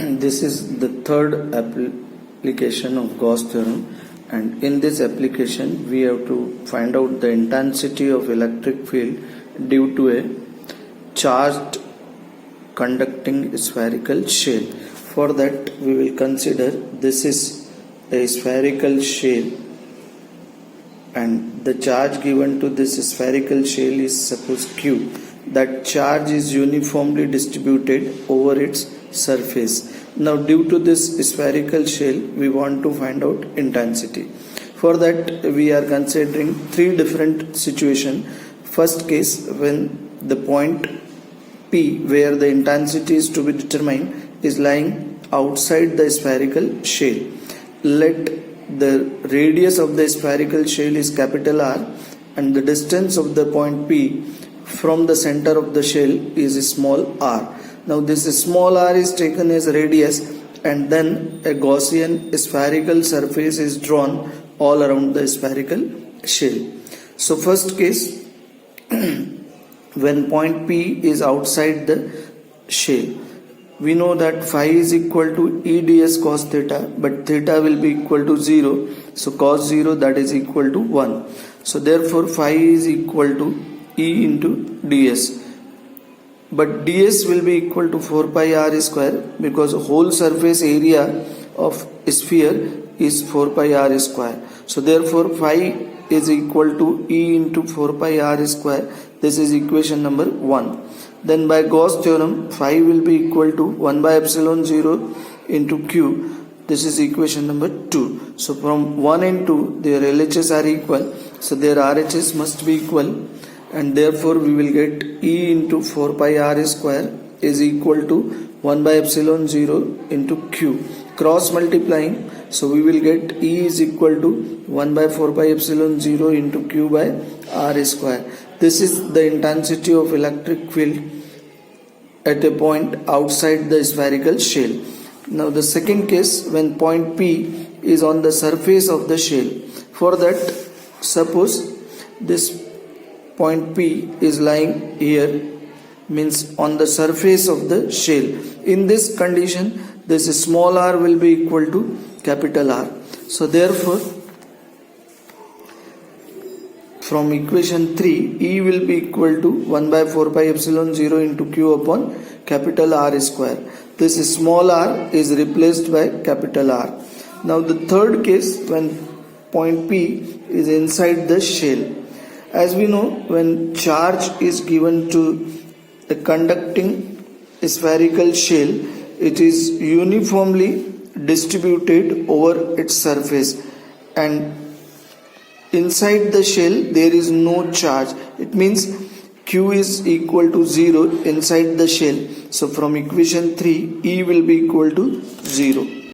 This is the third application of Gauss theorem, and in this application we have to find out the intensity of electric field due to a charged conducting spherical shell. For that we will consider this is a spherical shell, and the charge given to this spherical shell is suppose Q. That charge is uniformly distributed over its surface. Now due to this spherical shell we want to find out intensity. For that we are considering three different situations. First case, when the point P where the intensity is to be determined is lying outside the spherical shell. Let the radius of the spherical shell is capital R and the distance of the point P from the center of the shell is small r. Now this small r is taken as radius, and then a Gaussian spherical surface is drawn all around the spherical shell. So first case, when point P is outside the shell, we know that phi is equal to E ds cos theta, but theta will be equal to 0. So cos 0, that is equal to 1. So therefore phi is equal to E into ds. But ds will be equal to 4 pi r square, because whole surface area of sphere is 4 pi r square. So therefore phi is equal to E into 4 pi r square. This is equation number 1. Then by Gauss theorem, phi will be equal to 1 by epsilon 0 into q. This is equation number 2. So from 1 and 2 their LHS are equal, so their RHS must be equal, and therefore we will get E into 4 pi r square is equal to 1 by epsilon 0 into q. Cross multiplying, so we will get E is equal to 1 by 4 pi epsilon 0 into q by r square. This is the intensity of electric field at a point outside the spherical shell. Now the second case, when point P is on the surface of the shell. For that, suppose this point P is lying here, means on the surface of the shell. In this condition, this small r will be equal to capital R. So therefore, from equation 3, E will be equal to 1 by 4 pi epsilon 0 into q upon capital R square. This small r is replaced by capital R. Now the third case, when point P is inside the shell. As we know, when charge is given to a conducting spherical shell, it is uniformly distributed over its surface, and inside the shell there is no charge. It means Q is equal to 0 inside the shell. So from equation 3, E will be equal to 0.